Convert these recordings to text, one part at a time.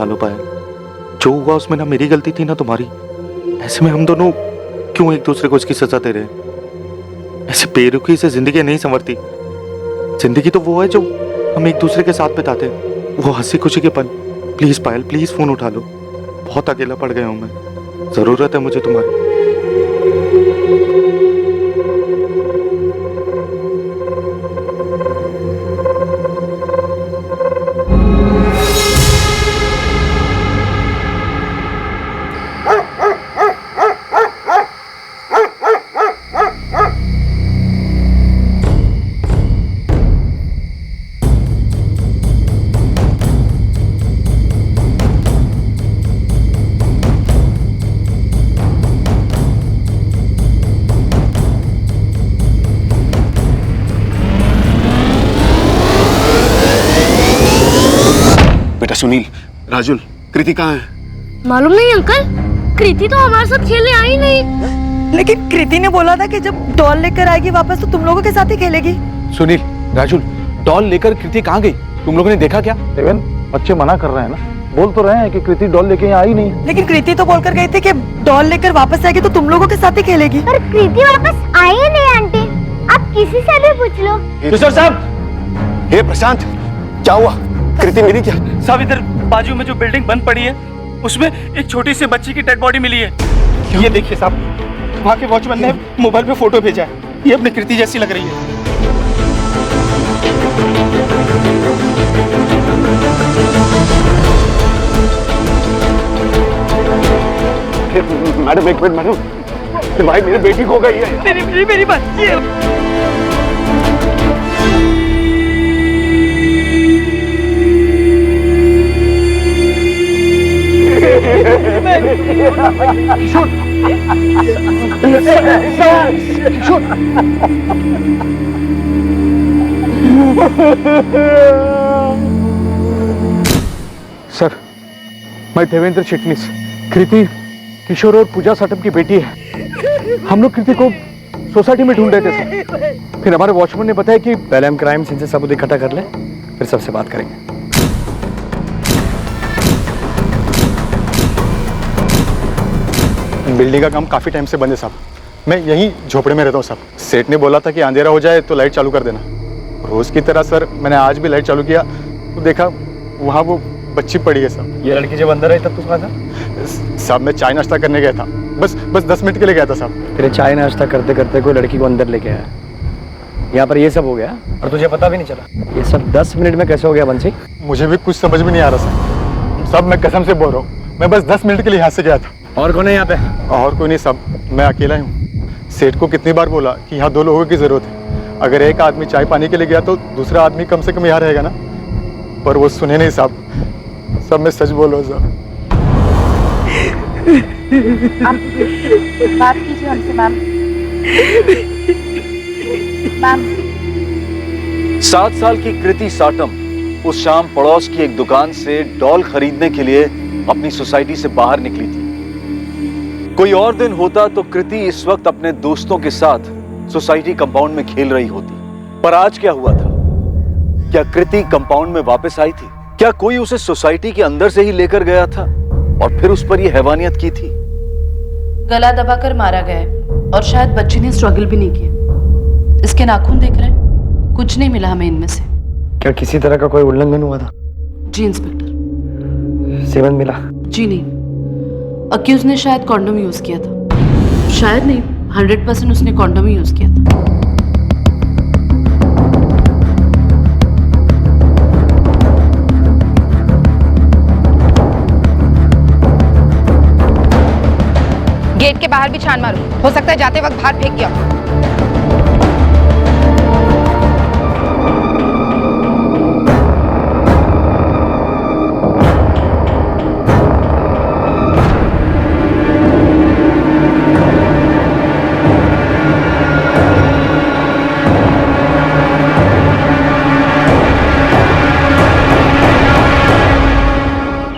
डालो पायल। जो हुआ उसमें ना मेरी गलती थी ना तुम्हारी। ऐसे में हम दोनों क्यों एक दूसरे को इसकी सजा दे रहे हैं? ऐसे बेरुखी से जिंदगी नहीं संवरती। जिंदगी तो वो है जो हम एक दूसरे के साथ बिताते हैं, वो हंसी खुशी के पल। प्लीज पायल, प्लीज फोन उठा लो। बहुत अकेला पड़ गया हूं मैं, जरूरत है मुझे तुम्हारी। सुनील, राजुल, कृति कहाँ है? मालूम नहीं अंकल, कृति तो हमारे साथ खेलने आई नहीं। लेकिन कृति ने बोला था कि जब डॉल लेकर आएगी वापस तो तुम लोगों के साथ ही खेलेगी। सुनील, राजुल, डॉल लेकर कृति कहाँ गई? तुम लोगों ने देखा क्या? देवेन, बच्चे मना कर रहे हैं ना, बोल तो रहे हैं कि कृति डॉल लेके यहाँ आई नहीं। लेकिन कृति तो बोलकर गई थी कि डॉल लेकर वापस आएगी तो तुम लोगों के साथ ही खेलेगी। पर कृति वापस आई नहीं आंटी, आप किसी से भी पूछ लो। किशोर साहब, हे प्रशांत, क्या हुआ? कृति मिली क्या? साहब इधर बाजू में जो बिल्डिंग बंद पड़ी है उसमें एक छोटी सी बच्ची की डेड बॉडी मिली है। ये देखिए साहब, वहाँ के वॉचमैन ने मोबाइल पे फोटो भेजा है। ये अपनी कृति जैसी लग रही है। मैडम एक मिनट मैडम, भाई मेरी बेटी खो गई है। मेरी बच्ची है। सर, मैं देवेंद्र चिटनीस, कृति किशोर और पूजा साटम की बेटी है। हम लोग कृति को सोसाइटी में ढूंढ रहे थे सर। फिर हमारे वॉचमैन ने बताया कि पहले हम क्राइम सीन से सबूत इकट्ठा कर लें, फिर सबसे बात करेंगे। बिल्डिंग का काम काफ़ी टाइम से बंद है साहब। मैं यहीं झोपड़े में रहता हूँ साहब। सेठ ने बोला था कि अंधेरा हो जाए तो लाइट चालू कर देना। रोज़ की तरह सर मैंने आज भी लाइट चालू किया तो देखा वहाँ वो बच्ची पड़ी है साहब। ये लड़की जब अंदर आई तब तू कहाँ था? साहब मैं चाय नाश्ता करने गया था, बस 10 मिनट के लिए गया था साहब। तेरे चाय नाश्ता करते करते कोई लड़की को अंदर लेके आया, यहाँ पर ये सब हो गया और तुझे पता भी नहीं चला? ये सब 10 मिनट में कैसे हो गया बंसी? मुझे भी कुछ समझ में नहीं आ रहा सर। साहब मैं कसम से बोल रहा हूँ, मैं बस 10 मिनट के लिए यहाँ से गया था। और कौन है यहाँ पे? और कोई नहीं साहब, मैं अकेला ही हूँ। सेठ को कितनी बार बोला कि यहाँ 2 लोगों की ज़रूरत है। अगर एक आदमी चाय पानी के लिए गया तो दूसरा आदमी कम से कम यहाँ रहेगा ना, पर वो सुने नहीं साहब। सब मैं सच बोल रहा हूँ साहब। आप बात कीजिए हमसे मैम। 7 साल की कृति साटम उस शाम पड़ोस की एक दुकान से डॉल खरीदने के लिए अपनी सोसाइटी से बाहर निकली थी। कोई और दिन होता तो कृति इस वक्त अपने दोस्तों के साथ सोसाइटी कंपाउंड में खेल रही होती, पर आज क्या हुआ था? क्या कृति कंपाउंड में वापस आई थी? क्या कोई उसे सोसाइटी के अंदर से ही लेकर गया था और फिर उस पर यह हैवानियत की थी? गला दबाकर मारा गया है और शायद बच्ची ने स्ट्रगल भी नहीं किया। इसके नाखून देख रहे हैं, कुछ नहीं मिला हमें इनमें से। क्या किसी तरह का कोई उल्लंघन हुआ था? जी इंस्पेक्टर। सेवन मिला? जी नहीं, अक्यूज ने शायद कॉन्डोम यूज किया था। शायद नहीं, 100% उसने कॉन्डोम ही यूज किया था। गेट के बाहर भी छान मारो, हो सकता है जाते वक्त बाहर फेंक गया।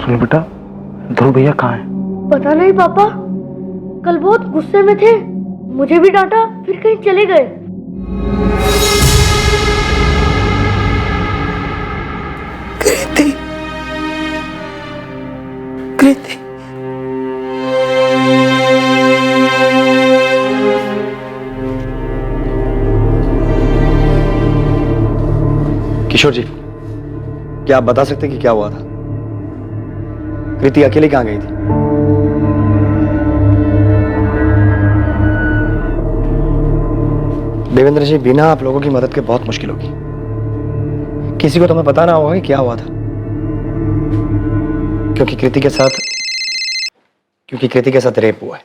सुनो बेटा, ध्रुव भैया कहाँ हैं? पता नहीं पापा, कल बहुत गुस्से में थे, मुझे भी डांटा, फिर कहीं चले गए। कृति, किशोर जी, क्या आप बता सकते कि क्या हुआ था? कृति अकेली कहाँ गई थी? देवेंद्र जी, बिना आप लोगों की मदद के बहुत मुश्किल होगी। किसी को तो हमें बताना होगा कि क्या हुआ था, क्योंकि कृति के साथ रेप हुआ है।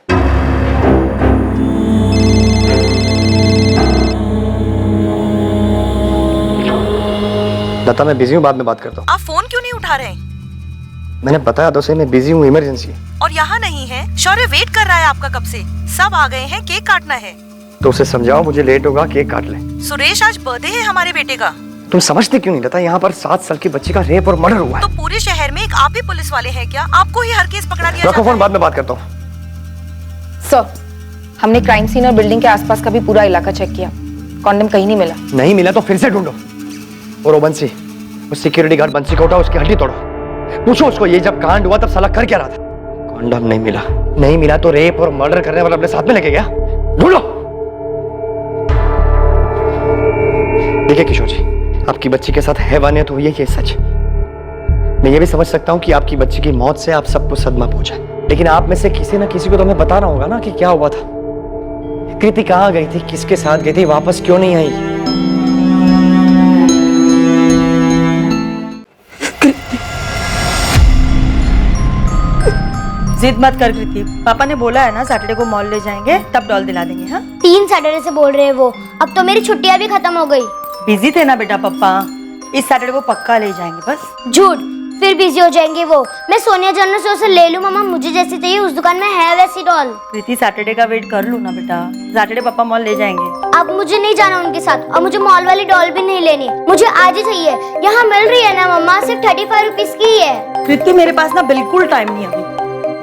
लता, मैं बिजी हूँ, बाद में बात करता हूँ। आप फोन क्यों नहीं उठा रहे? मैंने बताया तो सही, मैं बिजी हूँ, इमरजेंसी है। और यहाँ नहीं है? शौर्य वेट कर रहा है आपका कब से। सब आ गए हैं, केक काटना है। तो उसे समझाओ मुझे लेट होगा, केक काट ले। सुरेश, आज बर्थडे है हमारे बेटे का। तुम समझते क्यों नहीं लता? यहाँ पर 7 साल की बच्ची का रेप और मर्डर हुआ है। तो पूरे शहर में एक आप ही पुलिस वाले हैं क्या? आपको ही हर केस पकड़ा दिया रखो जाता फोन, है। बाद में बात करता हूँ। सर, हमने क्राइम सीन और बिल्डिंग के आसपास का भी पूरा इलाका चेक किया, कॉन्डम कहीं नहीं मिला। नहीं मिला तो फिर से ढूंढो। और वो बंसी, उस सिक्योरिटी गार्ड बंसी को उठाओ, उसकी हड्डी तोड़ो। पूछो उसको ये जब कांड हुआ तब साला कर क्या रहा था। कॉन्डम नहीं मिला, नहीं मिला तो रेप और मर्डर करने वाला अपने साथ में लेके गया। ढूंढो। देखिए किशोर जी, आपकी बच्ची के साथ हैवानियत हुई है, ये सच। मैं ये भी समझ सकता हूँ कि आपकी बच्ची की मौत से आप सबको सदमा पहुंचा, लेकिन आप में से किसी ना किसी को तो हमें बताना होगा ना कि क्या हुआ था। कृति कहाँ गई थी, किसके साथ गई थी, वापस क्यों नहीं आई? जिद मत कर कृति, पापा ने बोला है ना सैटरडे को मॉल ले जाएंगे, तब डॉल दिला देंगे। हाँ, 3 सैटरडे से बोल रहे हैं वो। अब तो मेरी छुट्टियां भी खत्म हो गई। बिजी थे ना बेटा पापा, इस सैटरडे को पक्का ले जाएंगे। बस झूठ, फिर बिजी हो जाएंगे वो। मैं सोनिया जनरल स्टोर से ले लूं मम्मा, मुझे जैसी चाहिए उस दुकान में है वैसी डॉल। कृति, सैटरडे का वेट कर लू ना बेटा, सैटरडे पापा मॉल ले जाएंगे। अब मुझे नहीं जाना उनके साथ, और मुझे मॉल वाली डॉल भी नहीं लेनी, मुझे आज ही चाहिए। यहाँ मिल रही है ना मम्मा, सिर्फ 35 रुपीज की ही है। कृति, मेरे पास ना बिल्कुल टाइम नहीं अभी,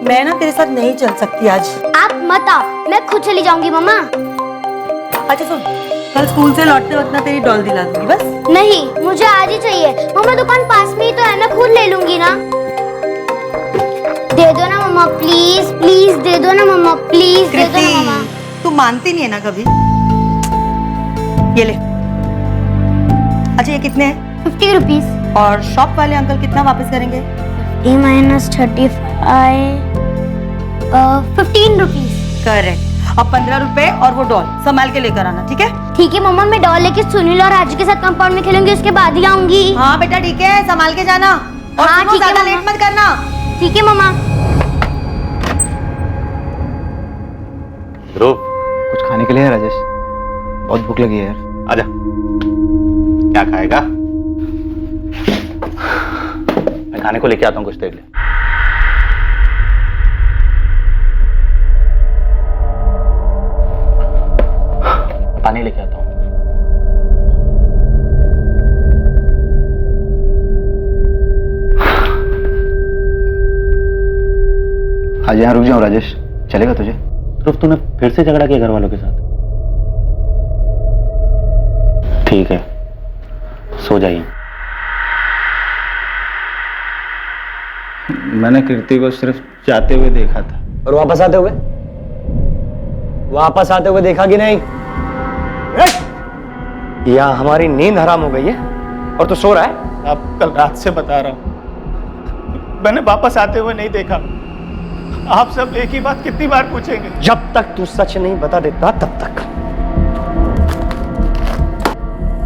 मैं ना तेरे साथ नहीं चल सकती आज। आप मत आओ, मैं खुद चली जाऊंगी मम्मा। अच्छा सुन, कल स्कूल से लौटते वक्त ना तेरी डॉल दिला दूंगी। बस नहीं, मुझे आज ही चाहिए मम्मा, दुकान पास में ही तो है, मैं खुद ले लूंगी ना। दे दो ना मम्मा, प्लीज प्लीज दे दो ना मम्मा, प्लीज दे दो ना मम्मा। तू मानती नहीं है ना कभी। ये ले। अच्छा, ये कितने हैं? 50 रुपीज। और शॉप वाले अंकल कितना वापस करेंगे? 50 - 15 रुपीज। करेक्ट। अब 15 रुपए और वो डॉल संभाल के लेकर आना, ठीक है? ठीक है मम्मा, मैं डॉल लेके सुनील और राजू के साथ कंपाउंड में खेलूंगी, उसके बाद ही आऊंगी। हाँ बेटा ठीक है, संभाल के जाना। और हाँ सुनो, ठीक है ज्यादा मम्मा। लेट मत करना। ठीक है मम्मा। ध्रुव, कुछ खाने के लिए है राजेश? बहुत भूख लगी है यार। आजा। क्या खाएगा? मैं खाने को लेके आता हूँ, कुछ देर ले। पानी लेके आता हूँ। आज यहाँ रुक जाऊँ राजेश, चलेगा तुझे? ध्रुव, तूने फिर से झगड़ा किया घर वालों के साथ? ठीक है, सो जाइए। मैंने कृति को सिर्फ जाते हुए देखा था। और वापस आते हुए देखा कि नहीं? यहाँ हमारी नींद हराम हो गई है और तू सो रहा है। आप कल रात से बता रहा हूँ, मैंने वापस आते हुए नहीं देखा। आप सब एक ही बात कितनी बार पूछेंगे? जब तक तू सच नहीं बता देता तब तक।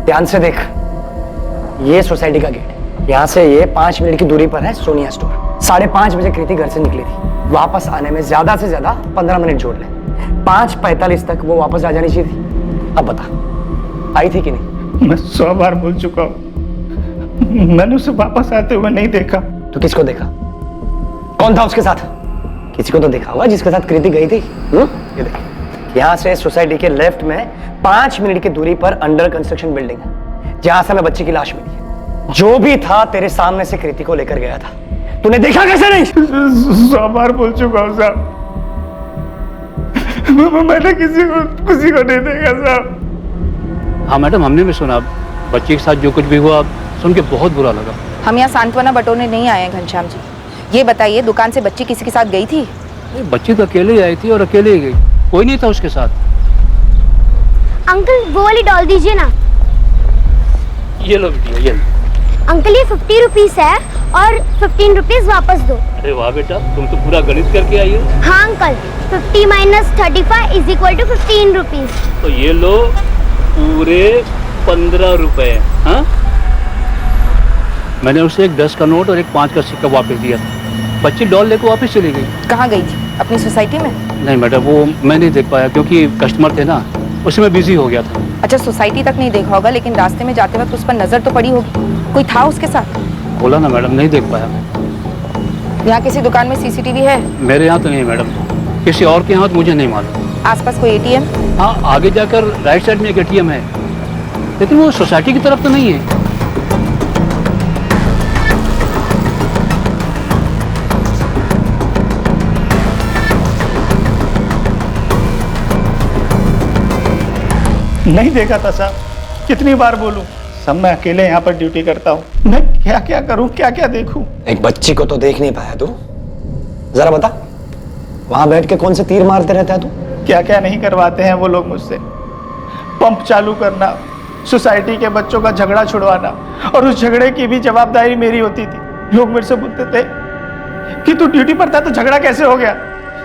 ध्यान से देख, ये सोसाइटी का गेट, यहाँ से ये 5 मिनट की दूरी पर है सोनिया स्टोर। 5:30 बजे कृति घर से निकली थी, वापस आने में ज्यादा से ज्यादा 15 मिनट जोड़ ले। 5:45 तक वो वापस आ जानी चाहिए थी। अब बता, आई थी कि नहीं? मैं 100 बार बोल चुका हूँ, मैंने उसे वापस आते हुए नहीं देखा। तो किसको देखा? कौन था उसके साथ? किसी को तो देखा होगा जिसके साथ कृति गई थी। ये देख, यहाँ से सोसाइटी के लेफ्ट में 5 मिनट की दूरी पर अंडर कंस्ट्रक्शन बिल्डिंग है, जहां से हमें बच्ची की लाश मिली है। जो भी था तेरे सामने से कृति को लेकर गया था, तूने देखा कैसे नहीं? 100 बार बोल चुका हूँ साहब, मैंने किसी को नहीं देखा साहब। हाँ मैडम, हमने भी सुना, बच्चे के साथ जो कुछ भी हुआ सुन के बहुत बुरा लगा। हम यहाँ सांत्वना बटोरने नहीं आए हैं घनश्याम जी। ये बताइए, दुकान से बच्ची किसी के साथ गई थी? बच्ची तो अकेले आई थी और अकेले ही गई, कोई नहीं था उसके साथ। अंकल वो वाली डॉल दीजिए ना। ये लो बेटिया, ये लो। अंकल ये 50 रुपीस है और 15 रुपीस वापस दो। अरे वाह बेटा, तुम तो पूरा गणित करके आई हो। हाँ uncle, 50 minus 35 is equal to 15 rupees. तो ये लो पूरे 15 रुपए। हाँ, मैंने उसे एक 10 का नोट और एक 5 का सिक्का वापस दिया था। बच्ची डॉल लेकर वापस चली गई। कहाँ गई थी? अपनी सोसाइटी में? नहीं मैडम, वो मैं नहीं देख पाया क्योंकि कस्टमर थे ना, उसमें बिजी हो गया था। अच्छा, सोसाइटी तक नहीं देखा होगा, लेकिन रास्ते में जाते वक्त उस पर नजर तो पड़ी होगी। कोई था उसके साथ? बोला ना मैडम, नहीं देख पाया। यहाँ किसी दुकान में सीसीटीवी है? मेरे यहाँ तो नहीं मैडम, किसी और के यहाँ तो मुझे नहीं मालूम। आसपास कोई एटीएम? हाँ, आगे जाकर राइट साइड में एक एटीएम है, लेकिन वो सोसाइटी की तरफ तो नहीं है। नहीं देखा था साहब, कितनी बार बोलूं। सब मैं अकेले यहाँ पर ड्यूटी करता हूँ, मैं क्या क्या करूँ, क्या क्या देखूं। एक बच्ची को तो देख नहीं पाया तू? जरा बता, वहां बैठ के कौन से तीर मारते रहता है तू? क्या क्या नहीं करवाते हैं वो लोग मुझसे। पंप चालू करना, सोसाइटी के बच्चों का झगड़ा छुड़वाना, और उस झगड़े की भी जवाबदारी मेरी होती थी। लोग मेरे से पूछते थे कि तू ड्यूटी पर था तो झगड़ा कैसे हो गया।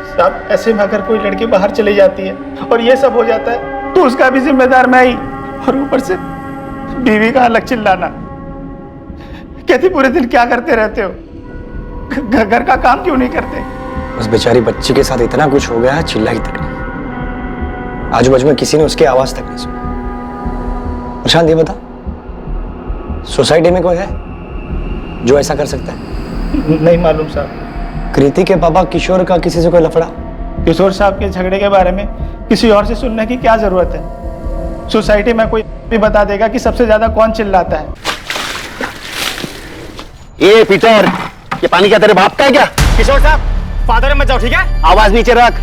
साहब, ऐसे में अगर कोई लड़की बाहर चली जाती है और ये सब हो जाता है तो उसका भी जिम्मेदार मैं ही। और ऊपर से बीवी का अलग चिल्लाना। कहती पूरे दिन क्या करते रहते हो, घर का काम क्यों नहीं करते। उस बेचारी बच्ची के साथ इतना कुछ हो गया है, चिल्लाई तक नहीं। आजू बाजू में किसी ने उसकी आवाज तक नहीं सुनी। प्रशांत, ये बता, सोसाइटी में कोई है जो ऐसा कर सकता है? नहीं मालूम साहब। कृति के पापा किशोर का किसी से कोई लफड़ा? किशोर साहब के झगड़े के बारे में किसी और से सुनने की क्या जरूरत है। सोसाइटी में कोई भी बता देगा कि सबसे ज्यादा कौन चिल्लाता है। ये पीटर, ये पानी क्या तेरे बाप का है क्या? किशोर साहब, फादर मत जाओ, ठीक है? आवाज नीचे रख,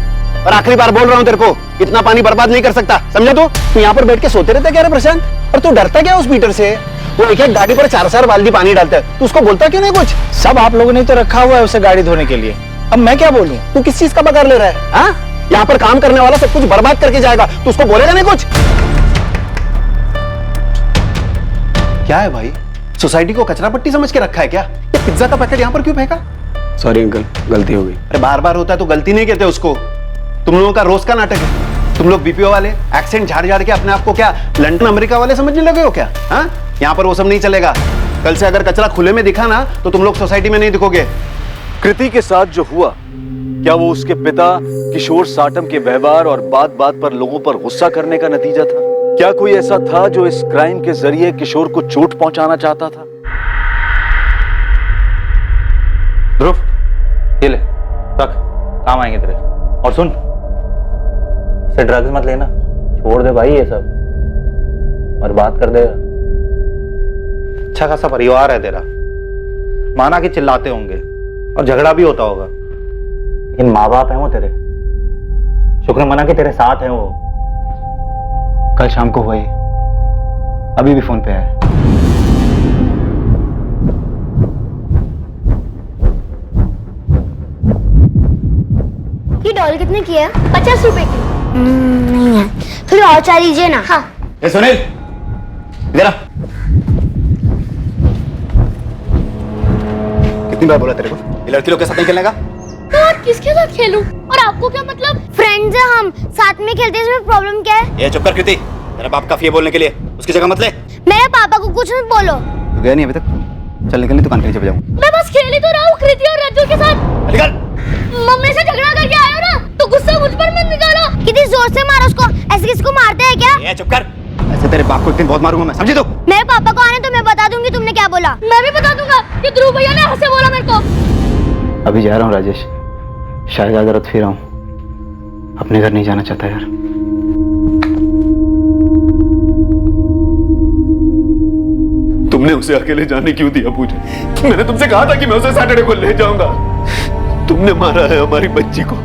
और आखिरी बार बोल रहा हूँ तेरे को, इतना पानी बर्बाद नहीं कर सकता, समझा तू यहाँ पर बैठ के सोते रहता क्या रे प्रशांत? और तू डरता क्या उस पीटर से? वो एक एक गाड़ी पर 4 बाल्टी पानी डालता है, तू उसको बोलता क्यों नहीं कुछ? सब आप लोगों ने तो रखा हुआ है उसे गाड़ी धोने के लिए, अब मैं क्या बोलूं? तू किस चीज का बकार ले रहा है? हाँ, यहाँ पर काम करने वाला सब कुछ बर्बाद करके जाएगा, तू उसको बोलेगा नहीं कुछ? क्या है भाई, सोसाइटी को कचरा पट्टी समझ के रखा है क्या? ये पिज्जा का पैकेट यहाँ पर क्यों फेंका? सॉरी अंकल, गलती हो गई। अरे बार बार होता है तो गलती नहीं कहते उसको। तुम लोगों का रोज का नाटक है। तुम लोग बीपीओ वाले एक्सेंट झाड़ झाड़ के अपने आप को क्या लंदन अमेरिका वाले समझने लगे हो क्या? हाँ, यहाँ पर वो सब नहीं चलेगा। कल से अगर कचरा खुले में दिखा ना तो तुम लोग सोसाइटी में नहीं दिखोगे। कृति के साथ जो हुआ, क्या वो उसके पिता किशोर साटम के व्यवहार और बात बात पर लोगों पर गुस्सा करने का नतीजा था? क्या कोई ऐसा था जो इस क्राइम के जरिए किशोर को चोट पहुंचाना चाहता था? ध्रुव, ये ले रख, काम आएंगे तेरे। और सुन, इसे ड्रग्स मत लेना, छोड़ दे भाई ये सब, बर्बाद कर देगा। अच्छा खासा परिवार है तेरा, माना कि चिल्लाते होंगे और झगड़ा भी होता होगा, लेकिन माँ बाप है वो तेरे। शुक्र मना कि तेरे साथ है वो। कल शाम को हुए, अभी भी फोन पे है। ये डॉल कितने की है? 50 रुपए की। नहीं है, फिर और 4 लीजिए ना। हाँ। ए सुनील, इधर आ। कितनी बार बोला तेरे को ये लड़की लोग के साथ नहीं खेलने का? और किसके साथ खेलूं? और आपको क्या मतलब? फ्रेंड्स हैं हम, साथ में खेलते हैं, इसमें प्रॉब्लम क्या है? ये चुप कर कृति, तेरा बाप काफी है बोलने के लिए, उसकी जगह मत ले। मेरे पापा को कुछ मत बोलो। तू गया नहीं अभी तक? चल निकल, नहीं दुकान के नीचे जाऊँ। मैं बस खेल ही तो रहा हूँ कृति और रज्जू के साथ। निकल। मम्मी से झगड़ा करके आए हो ना, तो गुस्सा मुझ पर मत निकालो। कितनी जोर से मारो उसको, ऐसे किसको मारते हैं क्या? ये चुप कर, ऐसे तेरे बाप को एक दिन बहुत मारूंगा मैं, समझी तू? मेरे पापा को आने तो मैं बता दूंगी तुमने क्या बोला। मैं भी बता दूंगा कि ध्रुव भैया ने ऐसे बोला मेरे को। अभी जा रहा हूँ राजेश, शायद ज्यादा रात फिर आऊं, अपने घर नहीं जाना चाहता यार। तुमने उसे अकेले जाने क्यों दिया पूजा? मैंने तुमसे कहा था कि मैं उसे सैटरडे को ले जाऊंगा। तुमने मारा है हमारी बच्ची को,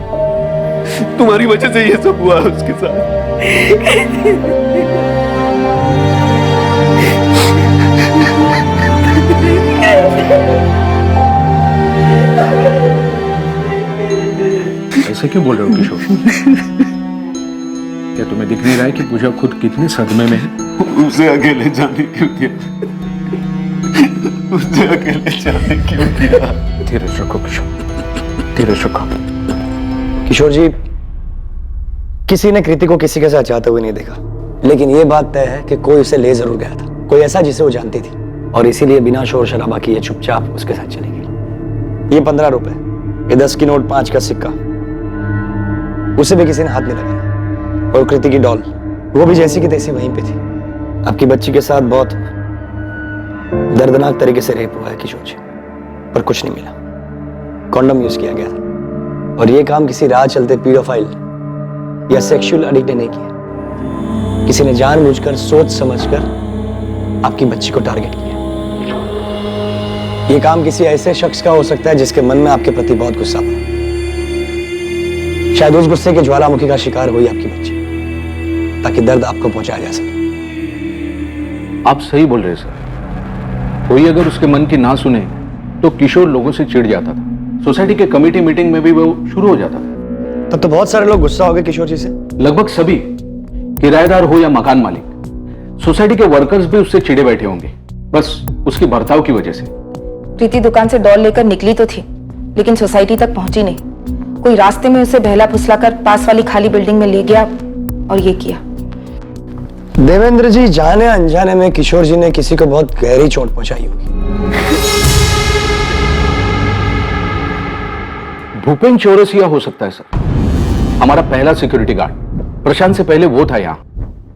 तुम्हारी वजह से ये सब हुआ है उसके साथ। ऐसे क्यों बोल रहे हो किशोर? क्या तुम्हें दिख नहीं रहा है कि पूजा खुद कितने सदमे में है? उसे अकेले जाने क्यों दिया? मुझे अकेले जाने क्यों दिया? धीरज रखो किशोर, धीरज रखो। किशोर जी, किसी ने कृति को किसी के साथ जाते हुए नहीं देखा, लेकिन ये बात तय है कि कोई उसे ले जरूर गया था, कोई ऐसा जिसे वो जानती थी, और इसीलिए बिना शोर शराबा किए चुपचाप उसके साथ चली गई। ये 15 रुपए, ये 10 की नोट, 5 का सिक्का, उसे भी किसी ने हाथ नहीं लगाया। और कृति की डॉल, वो भी जैसी की तैसी वहीं पे थी। आपकी बच्ची के साथ बहुत दर्दनाक तरीके से रेप हुआ है किशोर जी, पर कुछ नहीं मिला। कॉन्डम यूज किया गया था, और ये काम किसी राह चलते पीडोफाइल या सेक्सुअल एडिक्ट ने नहीं किया। किसी ने जानबूझकर, सोच समझकर आपकी बच्ची को टारगेट किया। ये काम किसी ऐसे शख्स का हो सकता है जिसके मन में आपके प्रति बहुत गुस्सा था। शायद उस गुस्से के ज्वालामुखी का शिकार हुई आपकी बच्ची, ताकि दर्द आपको पहुंचाया जा सके। आप सही बोल रहे सर। कोई अगर उसके मन की ना सुने तो किशोर लोगों से चिढ़ जाता था। सोसाइटी के कमेटी मीटिंग में भी वो शुरू हो जाता था। तब तो बहुत सारे लोग गुस्सा हो गए किशोर जी से। लगभग सभी, किराएदार हो या मकान मालिक, सोसाइटी के वर्कर्स भी उससे चिढ़े बैठे होंगे, बस उसके बर्ताव की वजह से। प्रीति दुकान से डॉल लेकर निकली तो थी, लेकिन सोसाइटी तक पहुंची नहीं। कोई रास्ते में उसे बहला फुसलाकर पास वाली खाली बिल्डिंग में ले गया और ये किया। देवेंद्र जी, जाने अनजाने में किशोर जी ने किसी को बहुत गहरी चोट पहुंचाई होगी। भूपेन चौरसिया हो सकता है सर, हमारा पहला सिक्योरिटी गार्ड। प्रशांत से पहले वो था यहाँ।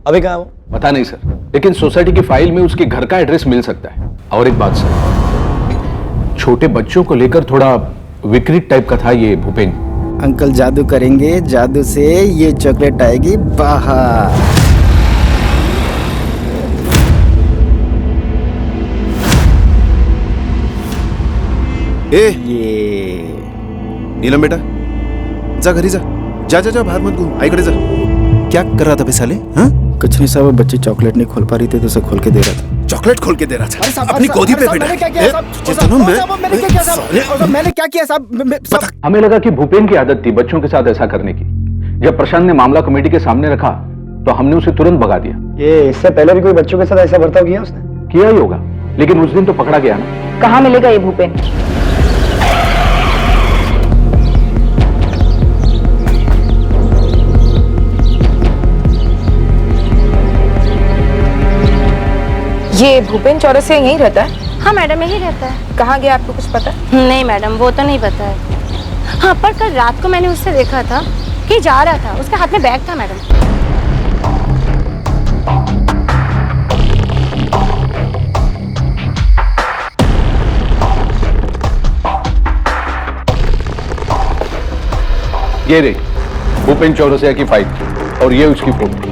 अभी कहाँ है वो? पता नहीं सर, लेकिन सोसाइटी की फाइल में उसके घर का एड्रेस मिल सकता है। और एक बात सर, छोटे बच्चों को लेकर थोड़ा विकृत टाइप का था ये भूपेन। अंकल जादू करेंगे, जादू से ये चॉकलेट आएगी बाहर। ये नीलम बेटा, जा घरी जा, जा जा जा, बाहर मत घूम, आईकडे जा। क्या कर रहा था बे साले? हाँ, कुछ नहीं साहब, बच्ची चॉकलेट नहीं खोल पा रही थी तो उसे खोल के दे रहा था। चॉकलेट खोल के दे रहा था अपनी गोदी पे बेटा। मैंने क्या किया साहब? हमें लगा कि भूपेन की आदत थी बच्चों के साथ ऐसा करने की। जब प्रशांत ने मामला कमेटी के सामने रखा तो हमने उसे तुरंत भगा दिया। ये इससे पहले भी कोई बच्चों के साथ ऐसा बर्ताव किया उसने? किया ही होगा, लेकिन उस दिन तो पकड़ा गया ना। कहाँ मिलेगा ये भूपेन? ये भूपेन चौरसिया यहीं रहता है? हाँ मैडम, यही रहता है। कहाँ गया आपको कुछ पता? नहीं मैडम, वो तो नहीं पता है। हाँ, पर कल रात को मैंने उससे देखा था कि जा रहा था, उसके हाथ में बैग था मैडम। ये रे भूपेन चौरसिया की फाइल, और ये उसकी फोटो।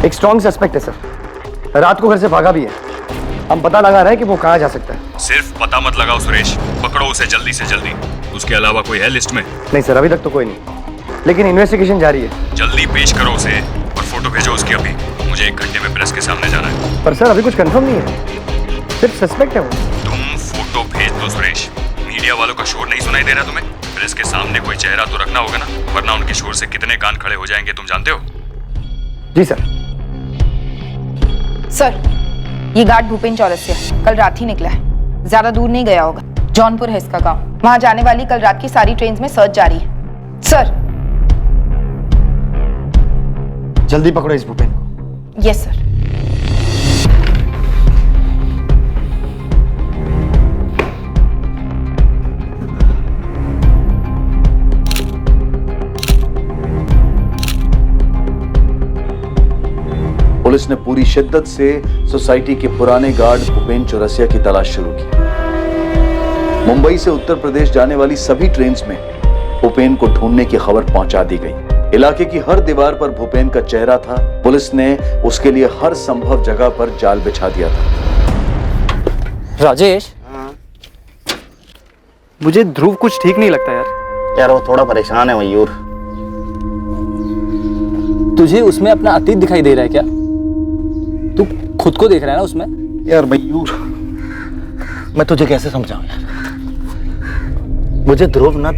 एक स्ट्रॉन्ग सस्पेक्ट है सर, रात को घर से भागा भी है। हम पता लगा रहे हैं कि वो कहाँ जा सकता है। सिर्फ पता मत लगाओ सुरेश, पकड़ो उसे जल्दी से जल्दी। उसके अलावा कोई है लिस्ट में? नहीं सर, अभी तक तो कोई नहीं, लेकिन इन्वेस्टिगेशन जारी है। जल्दी पेश करो उसे और फोटो भेजो उसकी अभी। मुझे 1 घंटे में प्रेस के सामने जाना है। पर सर अभी कुछ कंफर्म नहीं है, सिर्फ सस्पेक्ट है वो। तुम फोटो भेज दो सुरेश। मीडिया वालों का शोर नहीं सुनाई दे रहा तुम्हें? प्रेस के सामने कोई चेहरा तो रखना होगा ना, वरना उनके शोर से कितने कान खड़े हो जाएंगे तुम जानते हो। जी सर। सर, ये गार्ड भूपेन चौरसिया कल रात ही निकला है, ज्यादा दूर नहीं गया होगा। जौनपुर है इसका गांव। वहां जाने वाली कल रात की सारी ट्रेन में सर्च जारी है। सर, जल्दी पकड़ो इस भूपेन को। Yes sir. पुलिस ने पूरी शिद्दत से सोसाइटी के पुराने गार्ड भूपेन चौरसिया की तलाश शुरू की। मुंबई से उत्तर प्रदेश जाने वाली सभी ट्रेन्स में भूपेन को ढूंढने की खबर पहुंचा दी गई। इलाके की हर दीवार पर भूपेन का चेहरा था। पुलिस ने उसके लिए हर संभव जगह पर जाल बिछा दिया था। राजेश, मुझे ध्रुव कुछ ठीक नहीं लगता यार। यार वो थोड़ा परेशान है मयूर। तुझे उसमें अपना अतीत दिखाई दे रहा है क्या? तू खुद को देख रहा है ना उसमें? यार मयूर, मैं तुझे कैसे समझाऊं यार? मुझे ध्रुव ना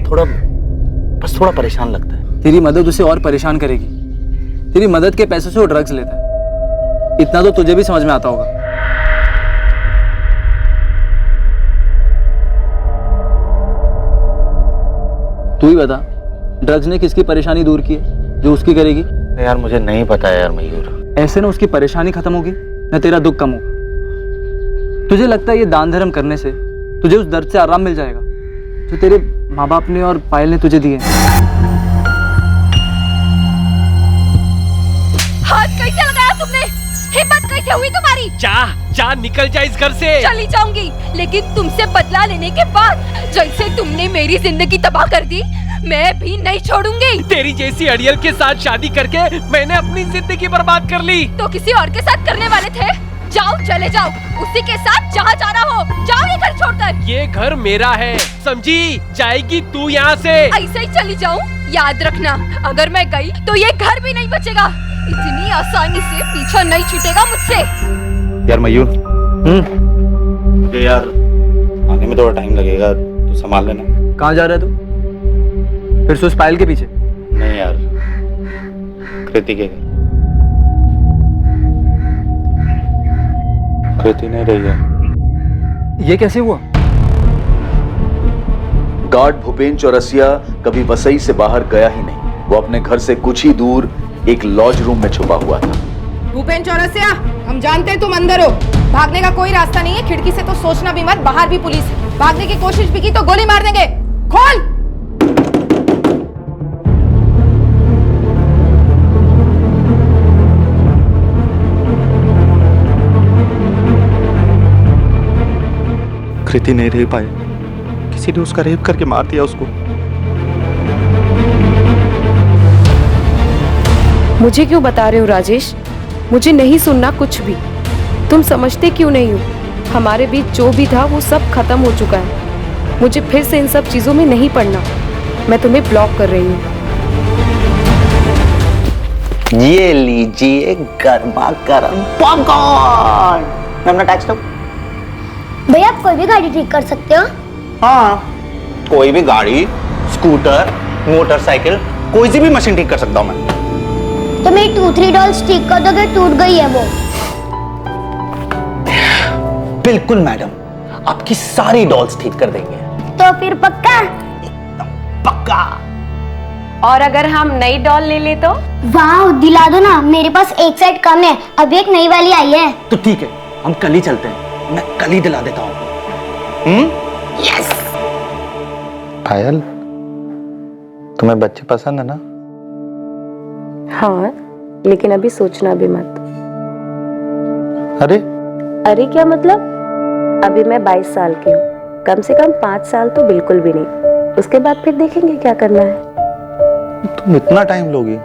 बस थोड़ा परेशान लगता है। तेरी मदद उसे और परेशान करेगी। तेरी मदद के पैसों से वो ड्रग्स लेता है। इतना तो तुझे भी समझ में आता होगा। तू ही बता, ड्रग्स ने किसकी परेशानी दूर की है जो उसकी करेगी? यार मुझे नहीं पता यार मयूर। ऐसे ना उसकी परेशानी खत्म होगी ना तेरा दुख कम होगा। तुझे लगता है ये दान धर्म करने से तुझे उस दर्द से आराम मिल जाएगा जो तेरे माँ बाप ने और पायल ने तुझे दिए? हाथ कैसे लगाया तुमने? हिम्मत कैसे हुई तुम्हारी? जा निकल जा इस घर से। चली जाऊंगी, लेकिन तुमसे बदला लेने के बाद जैसे तुमने मेरी जिंदगी तबाह कर दी, मैं भी नहीं छोड़ूंगी। तेरी जैसी अड़ियल के साथ शादी करके मैंने अपनी जिंदगी बर्बाद कर ली। तो किसी और के साथ करने वाले थे? जाओ, चले जाओ, उसी के साथ जहाँ जाना हो। जाओ ये घर छोड़कर। ये घर मेरा है, समझी? जाएगी तू यहाँ से। ऐसे ही चली जाऊँ? याद रखना, अगर मैं गई तो ये घर भी नहीं बचेगा। इतनी आसानी से पीछा नहीं छूटेगा मुझसे। यार मयूर, यार आने में थोड़ा टाइम लगेगा, तू संभाल लेना। कहाँ जा रहा है तू? फिर से उस पायल के पीछे? नहीं यार, कृति के घर। कृति नहीं रही है। ये कैसे हुआ? गार्ड भूपेन चौरसिया कभी वसई से बाहर गया ही नहीं। वो अपने घर से कुछ ही दूर एक लॉज रूम में छुपा हुआ था। भूपेन चौरसिया, हम जानते हैं तुम अंदर हो। भागने का कोई रास्ता नहीं है। खिड़की से तो सोचना भी मत, बाहर भी पुलिस है। भागने की कोशिश भी की तो गोली मार देंगे। खोल। कृति नहीं रह पाए, किसी ने उसका रेप करके मार दिया उसको। मुझे क्यों बता रहे हो राजेश? मुझे नहीं सुनना कुछ भी। तुम समझते क्यों नहीं हो? हमारे बीच जो भी था वो सब खत्म हो चुका है। मुझे फिर से इन सब चीजों में नहीं पड़ना। मैं तुम्हें ब्लॉक कर रही हूँ। ये लीजिए गर्मा गर्म पॉपकॉर्न। अपना टैक्स दो। भैया आप कोई भी गाड़ी ठीक कर सकते हो? हाँ, कोई भी गाड़ी, स्कूटर, मोटरसाइकिल, कोई सी भी मशीन ठीक कर सकता हूँ मैं। तो मेरी 2-3 डॉल्स ठीक कर दोगे? टूट गई है वो। बिल्कुल मैडम, आपकी सारी डॉल्स ठीक कर देंगे। तो फिर पक्का? पक्का। और अगर हम नई डॉल ले ले तो? वाह, दिला दो ना, मेरे पास एक सेट कम है, अभी एक नई वाली आई है। तो ठीक है, हम कल ही चलते हैं। मैं कल ही दिला देता हूँ। यस। पायल, तुम्हें बच्चे पसंद है ना? हाँ, लेकिन अभी सोचना भी मत। अरे अरे क्या मतलब? अभी मैं 22 साल की हूँ, कम से कम 5 साल तो बिल्कुल भी नहीं। उसके बाद फिर देखेंगे क्या करना है। तुम इतना टाइम लोगी?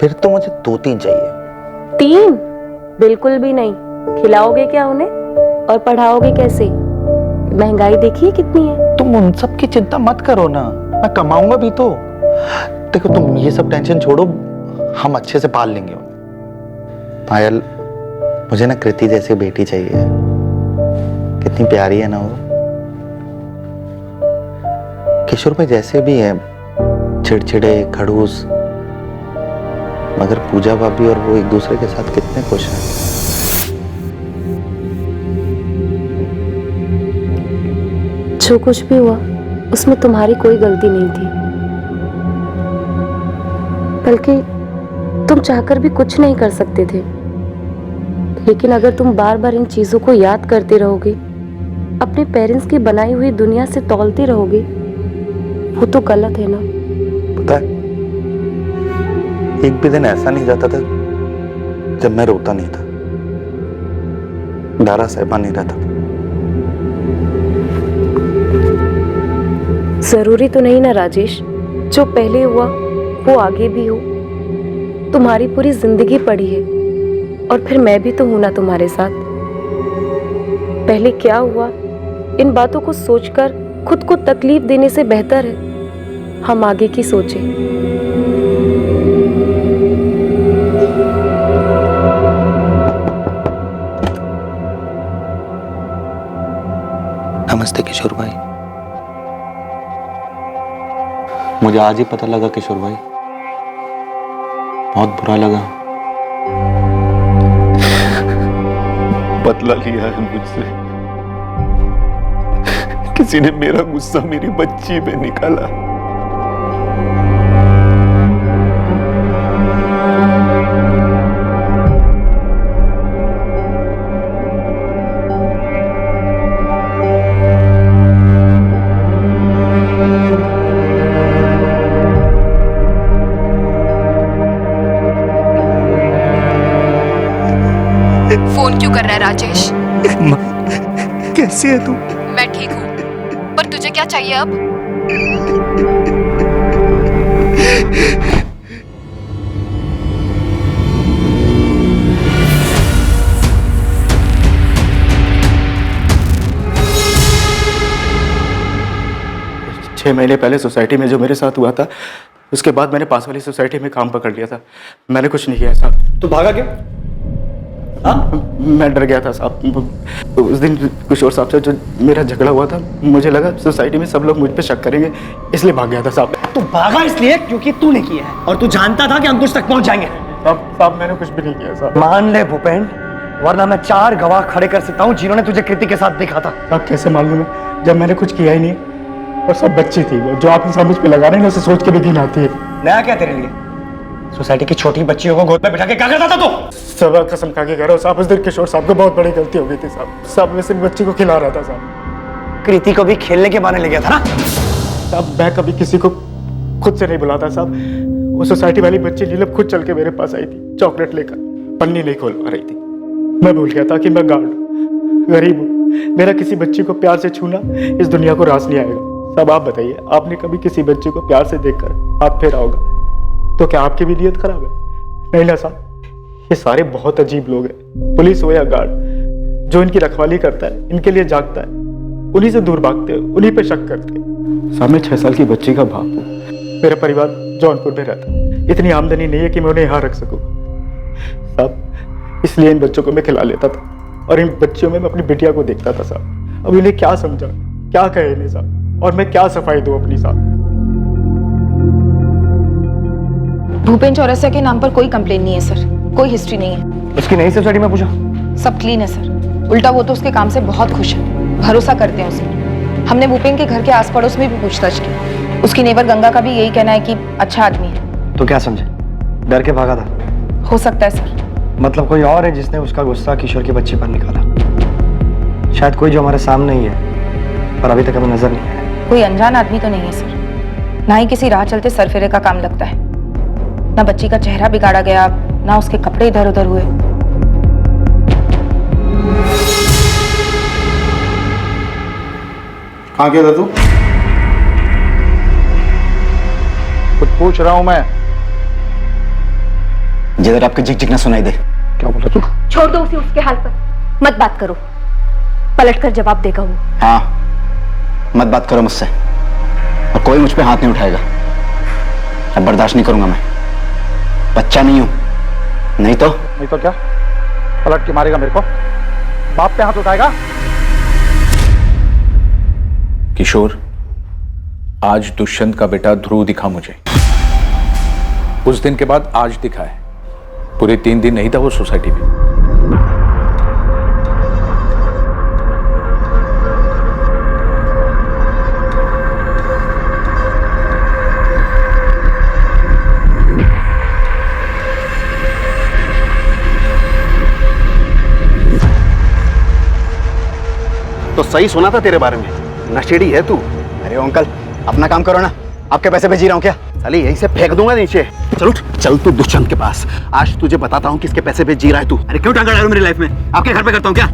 फिर तो मुझे 2-3 चाहिए। 3? बिल्कुल भी नहीं। खिलाओगे क्या उन्हें और पढ़ाओगे कैसे? महंगाई देखिए कितनी है। तुम उन सब की चिंता मत करो ना, मैं कमाऊंगा भी तो। देखो तुम ये सब टेंशन छोड़ो, हम अच्छे से पाल लेंगे उन्हें। पायल, मुझे ना कृति जैसी बेटी चाहिए। कितनी प्यारी है ना वो। किशोर भाई जैसे भी है, चिड़चिड़े, खड़ूस, मगर पूजा भाभी और वो एक दूसरे के साथ कितने खुश हैं। जो कुछ भी हुआ उसमें तुम्हारी कोई गलती नहीं थी, बल्कि तुम चाहकर भी कुछ नहीं कर सकते थे। लेकिन अगर तुम बार बार इन चीजों को याद करते रहोगे, अपने पेरेंट्स की बनाई हुई दुनिया से तौलते रहोगे, वो तो गलत है ना। पता है, एक भी दिन ऐसा नहीं जाता था जब मैं रोता नहीं था, डरा सहमा नहीं रहता था। जरूरी तो नहीं ना राजेश, जो पहले हुआ वो आगे भी हो। तुम्हारी पूरी जिंदगी पड़ी है और फिर मैं भी तो हूं ना तुम्हारे साथ। पहले क्या हुआ, इन बातों को सोचकर खुद को तकलीफ देने से बेहतर है हम आगे की सोचें। नमस्ते किशोर भाई। मुझे आज ही पता लगा किशोर भाई, बहुत बुरा लगा। बदला लिया है मुझसे। किसी ने मेरा गुस्सा मेरी बच्ची पे निकाला। फोन क्यों कर रहा है राजेश? कैसी है तू? मैं ठीक हूँ, पर तुझे क्या चाहिए अब? छह महीने पहले सोसाइटी में जो मेरे साथ हुआ था, उसके बाद मैंने पास वाली सोसाइटी में काम पकड़ लिया था। मैंने कुछ नहीं किया साहब। तू भागा क्या? मैं डर गया था साहब। उस दिन किशोर साहब से जो मेरा झगड़ा हुआ था, मुझे लगा सोसाइटी में सब लोग मुझ पे शक करेंगे, इसलिए भाग गया था साहब। तू भागा इसलिए क्योंकि तूने किया है और तू जानता था कि हम तुझ तक पहुंच जाएंगे। साहब मैंने कुछ भी नहीं किया साहब। मान ले भूपेन, वरना मैं 4 गवाह खड़े कर सकता हूँ जिन्होंने तुझे कृति के साथ देखा था। साहब कैसे मालूम है जब मैंने कुछ किया ही नहीं, और सब बच्ची थी। वो जो आप इंसान मुझ पे लगा रहे हैं उसे सोच के भी घिन आती है। नया क्या तेरे लिए? सोसाइटी की छोटी बच्चियों को गोद में बिठा के क्या करता था तू? सब कसम खा के कह रहा हूँ साहब, उस दिन किशोर साहब को बहुत बड़ी गलती हो गई थी साहब। साहब मैं सिर्फ बच्ची को खिला रहा था साहब। कृति को भी खेलने के बहाने ले गया था ना? साहब मैं कभी किसी को खुद से नहीं बुलाता साहब। वो सोसाइटी वाली बच्ची नीलम खुद चल के मेरे पास आई थी, चॉकलेट लेकर, पन्नी नहीं खोल पा रही थी। मैं भूल गया था कि मैं गार्ड हूँ, गरीब हूँ। मेरा किसी बच्ची को प्यार से छूना इस दुनिया को रास नहीं आएगा। साहब आप बताइए, आपने कभी किसी बच्ची को प्यार से देखकर हाथ फेरा होगा तो क्या आपकी भी नीयत खराब है? नहीं ना साहब, ये सारे बहुत अजीब लोग हैं। पुलिस हो या गार्ड, जो इनकी रखवाली करता है, इनके लिए जागता है, उन्हीं से दूर भागते हैं, उन्हीं पे शक करते हैं। साहब मैं 6 साल की बच्ची का बाप हूँ। मेरा परिवार जौनपुर में रहता है। इतनी आमदनी नहीं है कि मैं उन्हें यहाँ रख सकूँ साहब। इसलिए इन बच्चों को मैं खिला लेता था और इन बच्चियों में मैं अपनी बिटिया को देखता था साहब। अब इन्हें क्या समझा, क्या कहे इन्हें साहब, और मैं क्या सफाई दूँ अपनी साहब। भूपेन चौरसिया के नाम पर कोई कंप्लेन नहीं है सर, कोई हिस्ट्री नहीं है। उसकी नई सोसाइटी में पूछा? सब क्लीन है सर। उल्टा वो तो उसके काम से बहुत खुश है, भरोसा करते हैं उसे। हमने भूपेन के घर के आस पड़ोस में भी पूछताछ की। उसकी नेबर गंगा का भी यही कहना है कि अच्छा आदमी है। तो क्या समझे, डर के भागा था? हो सकता है सर। मतलब कोई और है जिसने उसका गुस्सा किशोर की बच्ची पर निकाला? शायद कोई जो हमारे सामने ही है पर अभी तक हमें नजर नहीं आया। कोई अनजान आदमी तो नहीं है सर, ना ही किसी राह चलते सरफेरे का काम लगता है। ना बच्ची का चेहरा बिगाड़ा गया, ना उसके कपड़े इधर उधर हुए। कहाँ गया था तू? कुछ पूछ रहा हूं मैं। जिधर आपके झिक झिक ना सुनाई दे। क्या बोला तू? छोड़ दो उसे उसके हाल पर, मत बात करो, पलट कर जवाब देगा वो। हाँ, मत बात करो मुझसे, और कोई मुझ पे हाथ नहीं उठाएगा। अब बर्दाश्त नहीं करूंगा मैं। बच्चा नहीं हूं। नहीं तो क्या पलट के मारेगा मेरे को? बाप पे हाथ उठाएगा? किशोर, आज दुष्यंत का बेटा ध्रुव दिखा मुझे। उस दिन के बाद आज दिखा है। पूरे 3 दिन नहीं था वो सोसाइटी में। तो सही सुना था तेरे बारे में, नशेड़ी है तू। अरे अंकल, अपना काम करो ना। आपके पैसे पे जी रहा हूँ क्या? साली यहीं से फेंक दूंगा नीचे। चल उठ, चल तू दुष्यंत के पास। आज तुझे बताता हूँ किसके पैसे पे जी रहा है तू। अरे क्यों टांगा डाल मेरी लाइफ में? आपके घर पे करता हूँ क्या?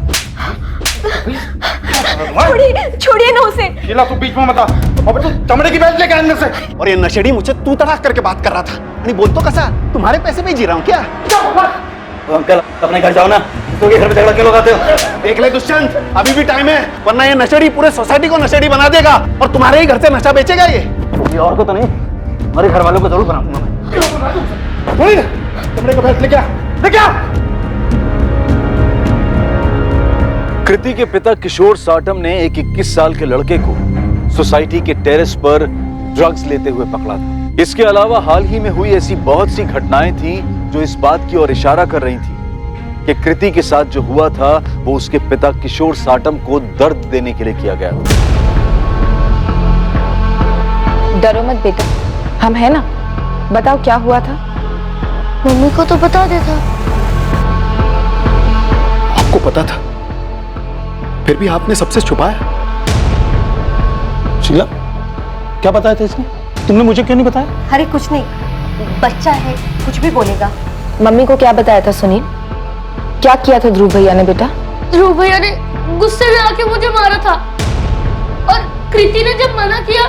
छोड़िए ना उसे। तू बीच में मत आ। अबे तू चमड़े की बैठ लेके अंदर से। और ये नशेड़ी मुझे तू तड़ाक करके बात कर रहा था। नहीं बोल तो कैसा, तुम्हारे पैसे पे जी रहा हूँ क्या? अंकल अपने घर जाओ ना, तो घर पे झगड़ा क्यों लगाते हो? देख ले दुष्यंत, अभी भी टाइम है, वरना ये नशेड़ी पूरे सोसाइटी को नशेड़ी बना देगा और तुम्हारे ही घर से नशा बेचेगा ये। और को तो नहीं, हमारे घर वालों को जरूर बनाऊंगा मैं। चमड़े का बैठ लेके आ। कृति के पिता किशोर साटम ने एक 21 साल के लड़के को सोसाइटी के टेरेस पर ड्रग्स लेते हुए पकड़ा था। इसके अलावा हाल ही में हुई ऐसी बहुत सी घटनाएं थी जो इस बात की ओर इशारा कर रही थी कि कृति के साथ जो हुआ था वो उसके पिता किशोर साटम को दर्द देने के लिए किया गया था। डरो मत बेटा, हम है ना। बताओ क्या हुआ था। मम्मी को तो बता देता। आपको पता था, फिर भी आपने सबसे छुपाया। शीला, क्या बताया था इसने? तुमने मुझे क्यों नहीं बताया? अरे कुछ नहीं, बच्चा है, कुछ भी बोलेगा। मम्मी को क्या बताया था सुनील? क्या किया था ध्रुव भैया ने बेटा? ध्रुव भैया ने गुस्से में आके मुझे मारा था और कृति ने जब मना किया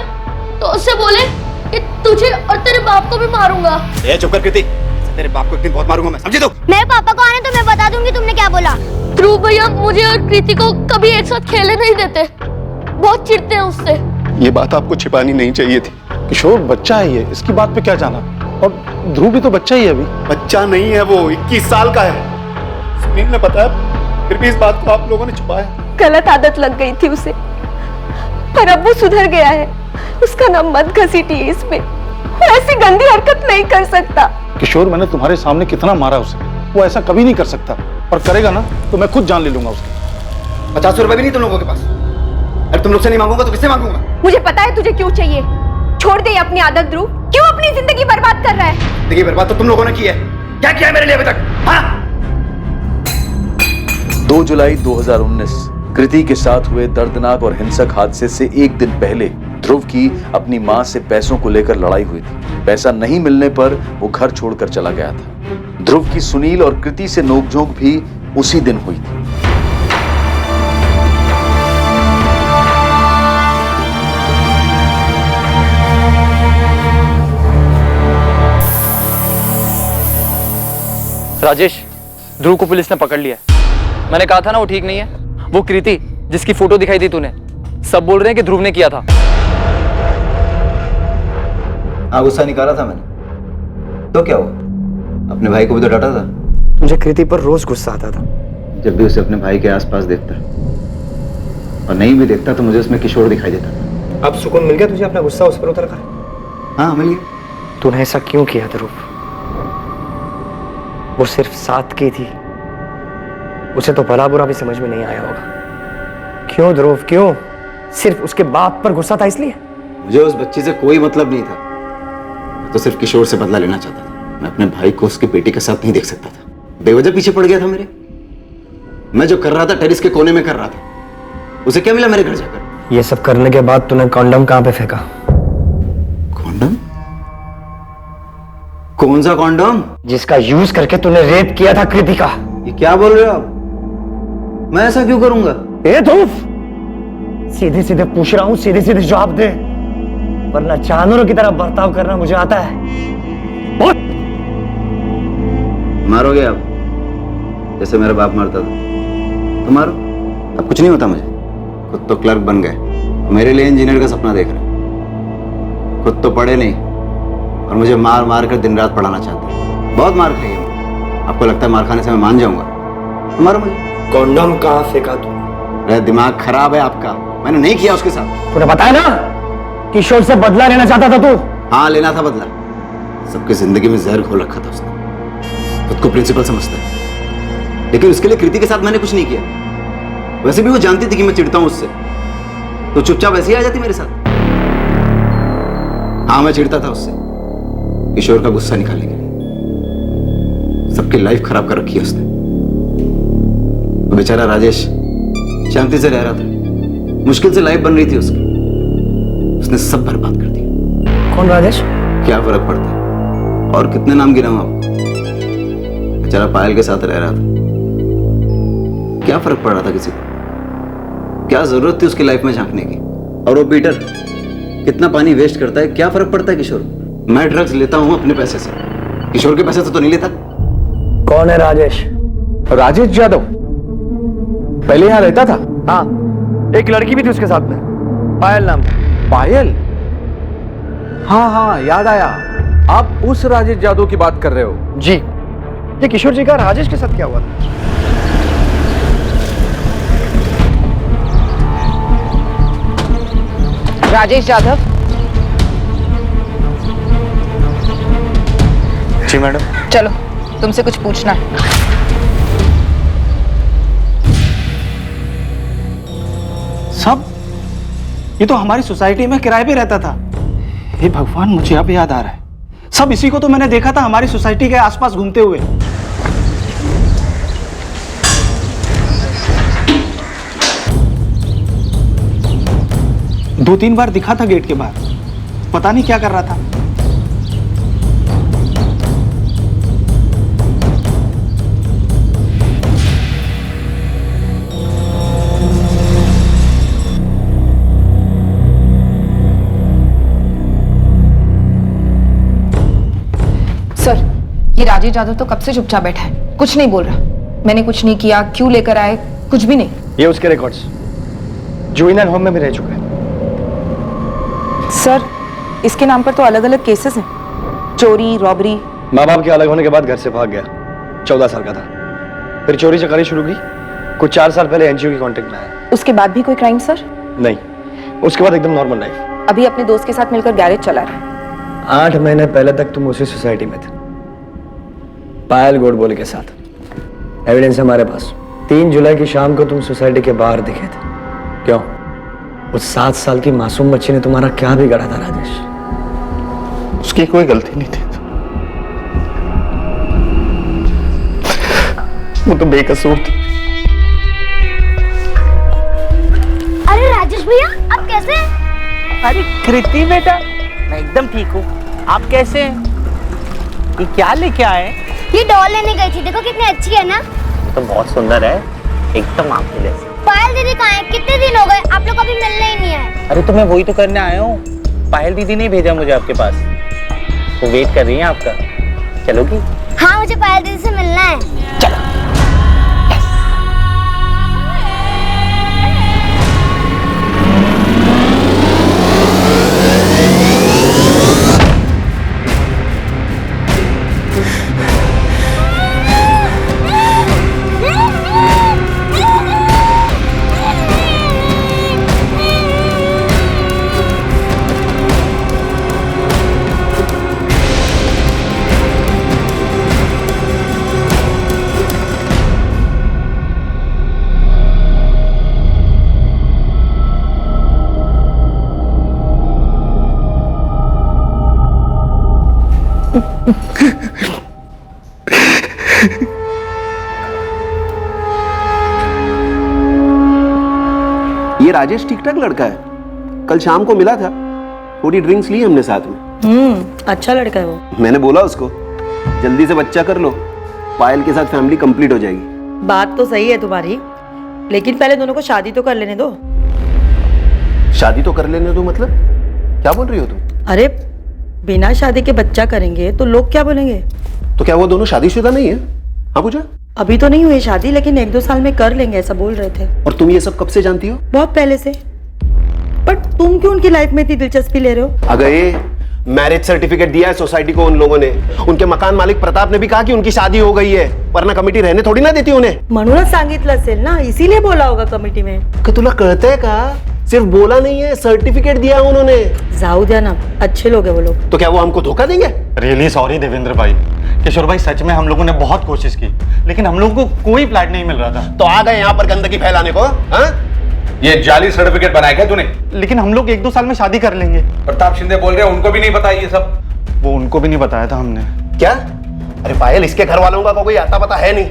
तो उससे बोले कि तुझे और तेरे बाप को भी मारूंगा। चुप कर कृति, तेरे बाप को एक दिन बहुत मारूंगा मैं, समझी तू? मेरे पापा को आने तो मैं बता दूंगी तुमने क्या बोला। ध्रुव भैया मुझे और कृति को कभी एक साथ खेलने नहीं देते, बहुत चिढ़ते हैं उससे। ये बात आपको छिपानी नहीं चाहिए थी। किशोर बच्चा है ये, इसकी बात पे क्या जाना? और ध्रुव भी तो बच्चा ही है अभी। बच्चा नहीं है वो, 21 साल का है। सुनील ने बताया, फिर भी इस बात को आप लोगों ने छुपाया। गलत आदत लग गई थी उसे, पर अब वो सुधर गया है। उसका नाम मत घसीटिए इसमें, वो ऐसी गंदी हरकत नहीं कर सकता। किशोर, मैंने तुम्हारे सामने कितना मारा उसे, वो ऐसा कभी नहीं कर सकता। और करेगा ना तो मैं खुद जान ले लूंगा उसकी। 50 रुपए भी नहीं तुम लोगों के पास। अरे तुम लोग से नहीं मांगूंगा तो किससे मांगूंगा? मुझे पता है तुझे क्यों चाहिए। छोड़ दे अपनी आदत ध्रुव, क्यों अपनी जिंदगी बर्बाद कर रहा है? देखिए, बर्बाद तो तुम लोगों ने की है। क्या किया है मेरे लिए अभी तक? हाँ? 2 जुलाई 2019 कृति के साथ हुए दर्दनाक और हिंसक हादसे से एक दिन पहले ध्रुव की अपनी मां से पैसों को लेकर लड़ाई हुई थी। पैसा नहीं मिलने पर वो घर छोड़कर चला गया था। ध्रुव की सुनील और कृति से नोकझोंक भी उसी दिन हुई थी। राजेश, ध्रुव को पुलिस ने पकड़ लिया है। मैंने कहा था ना वो ठीक नहीं है। वो कृति जिसकी फोटो दिखाई दी तूने, सब बोल रहे हैं कि ध्रुव ने किया था। हाँ, गुस्सा निकाला था मैंने। तो क्या हुआ? अपने भाई को भी तो डांटा था। मुझे कृति पर रोज गुस्सा आता था जब भी उसे अपने भाई के आसपास देखता, और नहीं भी देखता तो मुझे उसमें किशोर दिखाई देता था। अब सुकून मिल गया तुझे अपना गुस्सा उस पर उतर कर? हाँ, मिल गया। तूने ऐसा क्यों किया ध्रुव? वो सिर्फ साथ की थी, उसे तो भला बुरा भी समझ में नहीं आया होगा। क्यों ध्रुव, क्यों? सिर्फ उसके बाप पर गुस्सा था इसलिए? मुझे उस बच्ची से कोई मतलब नहीं था। मैं तो सिर्फ किशोर से बदला लेना चाहता था। मैं अपने भाई को उसकी बेटी के साथ नहीं देख सकता था। बेवजह पीछे पड़ गया था मेरे। मैं जो कर रहा था टेरिस के कोने में कर रहा था। उसे क्या मिला मेरे घर जाकर? ये सब करने के बाद तूने कॉन्डम कहां पे फेंका? कॉन्डम? कौन सा कॉन्डम? जिसका यूज करके तूने रेप किया था कृति का। ये क्या बोल रहे हो आप? मैं ऐसा क्यों करूंगा? ए ध्रुव, सीधे सीधे पूछ रहा हूं, सीधे सीधे जवाब दे, वरना जानवरों की तरह बर्ताव करना मुझे आता है। बहुत मारोगे आप जैसे मेरा बाप मारता था तो मारो। अब कुछ नहीं होता मुझे। खुद तो क्लर्क बन गए, मेरे लिए इंजीनियर का सपना देख रहे। खुद तो पढ़े नहीं और मुझे मार मार कर दिन रात पढ़ाना चाहते हैं। बहुत मार खाई है। आपको लगता है मार खाने से मैं मान जाऊंगा? तो मारो मुझे। कॉन्डम कहां फेंका तू? मेरा दिमाग खराब है आपका। मैंने नहीं किया उसके साथ। तूने बताया ना किशोर से बदला लेना चाहता था तू। हाँ, लेना था बदला। सबकी जिंदगी में जहर घोल रखा था उसने। खुद को प्रिंसिपल समझता है, लेकिन उसके लिए कृति के साथ मैंने कुछ नहीं किया। वैसे भी वो जानती थी कि मैं चिढ़ता हूं उससे, तो चुपचाप ऐसे ही आ जाती मेरे साथ। हाँ, मैं चिढ़ता था उससे किशोर का गुस्सा निकालने के लिए। सबकी लाइफ खराब कर रखी है उसने। तो बेचारा राजेश शांति से रह रहा था, मुश्किल से लाइफ बन रही थी उसकी। उसने सब बर्बाद कर दिया। कौन राजेश? क्या फर्क पड़ता है? और कितने नाम गिनाऊं आपको? बेचारा पायल के साथ रह रहा था। क्या फर्क पड़ रहा था किसी को? क्या जरूरत थी उसकी लाइफ में झांकने की? और वो पीटर कितना पानी वेस्ट करता है, क्या फर्क पड़ता है किशोर? मैं ड्रग्स लेता हूं अपने पैसे से, किशोर के पैसे से तो नहीं लेता। कौन है राजेश? राजेश यादव पहले यहाँ रहता था। हाँ, एक लड़की भी थी उसके साथ में, पायल नाम। पायल? हाँ हाँ, याद आया। आप उस राजेश यादव की बात कर रहे हो? जी। ये किशोर जी का राजेश के साथ क्या हुआ था? राजेश यादव। जी मैडम। चलो, तुमसे कुछ पूछना है। सब? ये तो हमारी सोसाइटी में किराए पे रहता था। हे भगवान, मुझे अब याद आ रहा है, सब इसी को तो मैंने देखा था हमारी सोसाइटी के आसपास घूमते हुए। दो तीन बार दिखा था गेट के बाहर, पता नहीं क्या कर रहा था। सर, ये राजेश यादव तो कब से चुपचाप बैठा है, कुछ नहीं बोल रहा। मैंने कुछ नहीं किया, क्यों लेकर आए, कुछ भी नहीं। ये उसके रिकॉर्ड्स जुवेनाइल होम में भी रह चुके हैं। सर, इसके नाम पर तो अलग अलग केसेस हैं, चोरी, रॉबरी। माँ बाप के अलग होने के बाद घर से भाग गया, 14 साल का था। फिर चोरी चकारी शुरू की, कुछ 4 साल पहले एनजीओ के कांटेक्ट में आया। उसके बाद भी कोई क्राइम सर? नहीं, उसके बाद एकदम नॉर्मल लाइफ। अभी अपने दोस्त के साथ मिलकर गैरेज चला रहा है। 8 महीने पहले तक तुम उसी सोसाइटी में थे, पायल गोडबोले के साथ। एविडेंस हमारे पास। 3 जुलाई की शाम को तुम सोसाइटी के बाहर दिखे थे। क्यों? उस 7 साल की मासूम बच्ची ने तुम्हारा क्या बिगाड़ा था राजेश? उसकी कोई गलती नहीं थी, वो तो बेकसूर थी। अरे राजेश भैया, आप कैसे हैं? अरे कृति बेटा, मैं एकदम ठीक हूँ। आप कैसे हैं? ये क्या लेके आए? ये डॉल लेने गई थी, देखो कितनी अच्छी है ना। तो बहुत सुंदर है, एकदम आपके जैसे। पायल दीदी कहाँ है? कितने दिन हो गए, आप लोग अभी मिलने ही नहीं आए। अरे तो मैं वही तो करने आया हूँ। पायल दीदी ने भेजा मुझे आपके पास, वो वेट कर रही है आपका। चलोगी? हाँ, मुझे पायल दीदी से मिलना है। चलो। ये राजेश ठीक ठाक लड़का है, कल शाम को मिला था, थोड़ी ड्रिंक्स ली हमने साथ में। अच्छा लड़का है वो। मैंने बोला उसको जल्दी से बच्चा कर लो, पायल के साथ फैमिली कंप्लीट हो जाएगी। बात तो सही है तुम्हारी, लेकिन पहले दोनों को शादी तो कर लेने दो। शादी तो कर लेने दो मतलब? क्या बोल रही हो तुम? अरे बिना शादी के बच्चा करेंगे तो लोग क्या बोलेंगे? तो क्या वो दोनों शादीशुदा नहीं है? हाँ पूजा? अभी तो नहीं हुई शादी, लेकिन 1-2 साल में कर लेंगे, ऐसा बोल रहे थे। और तुम ये सब कब से जानती हो? बहुत पहले से। पर तुम क्यों उनकी लाइफ में इतनी दिलचस्पी ले रहे हो? अगर ये मैरिज सर्टिफिकेट दिया है सोसाइटी को उन लोगों ने, उनके मकान मालिक प्रताप ने भी कहा कि उनकी शादी हो गई है, वरना कमिटी रहने थोड़ी ना देती उन्हें। म्हणूनच सांगितलं असेल ना, इसीलिए बोला होगा कमिटी में। तुला कळतंय का? सिर्फ बोला नहीं है, सर्टिफिकेट दिया उन्होंने। जाऊ द्या ना, अच्छे लोग है वो लोग। तो क्या वो हमको धोखा देंगे? रियली सॉरी देवेंद्र भाई, किशोर भाई, सच में हम लोगों ने बहुत कोशिश की, लेकिन हम लोगों को कोई फ्लैट नहीं मिल रहा था। तो आ गए यहाँ पर गंदगी फैलाने को? हाँ? ये जाली सर्टिफिकेट बनाया क्या तूने? लेकिन हम लोग 1-2 साल में शादी कर लेंगे। प्रताप शिंदे बोल रहे हैं उनको भी नहीं बताया ये सब? वो उनको भी नहीं बताया था हमने। क्या? अरे पायल, इसके घर वालों का कोई आता पता है नहीं,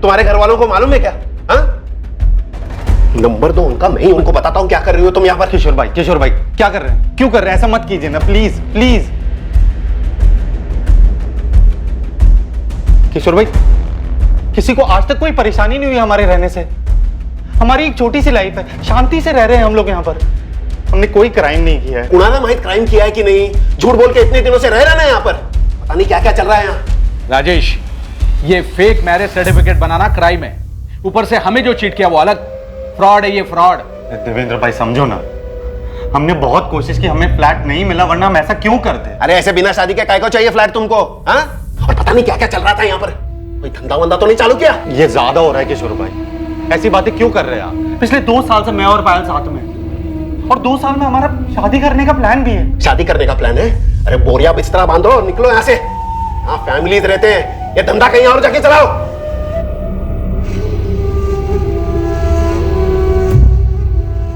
तुम्हारे घर वालों को मालूम है क्या? हाँ? नंबर दो उनका, मैं ही उनको बताता हूँ क्या कर रही हो तुम यहाँ पर। किशोर भाई क्या कर रहे हैं? क्यों कर रहे हैं? ऐसा मत कीजिए ना, प्लीज प्लीज। किशोर भाई, किसी को आज तक कोई परेशानी नहीं हुई हमारे रहने से। हमारी एक छोटी सी लाइफ है, शांति से रह रहे हैं हम लोग यहाँ पर। हमने कोई क्राइम नहीं किया है। उन्होंने माहित क्राइम किया है कि नहीं? झूठ बोल के इतने दिनों से रह रहे हैं यहाँ पर, पता नहीं क्या क्या चल रहा है यहाँ। राजेश, ये फेक मैरिज सर्टिफिकेट बनाना क्राइम है, ऊपर से हमें जो चीट किया वो अलग। फ्रॉड है ये, फ्रॉड। देवेंद्र भाई समझो ना, हमने बहुत कोशिश की, हमें फ्लैट नहीं मिला, वरना हम ऐसा क्यों करते? अरे ऐसे बिना शादी के काय को चाहिए फ्लैट तुमको? हाँ? और पता नहीं क्या क्या चल रहा था यहाँ पर, कोई धंधा वंदा तो नहीं चालू किया? ये ज्यादा हो रहा है किशोर भाई, ऐसी बातें क्यों कर रहे हैं आप? पिछले 2 साल से मैं और पायल साथ में, और 2 साल में हमारा शादी करने का प्लान भी है। शादी करने का प्लान है? अरे बोरिया बिस्तरा बांधो और निकलो यहाँ से। हाँ, फैमिलीज रहते हैं, ये धंधा कहीं और जाके चलाओ।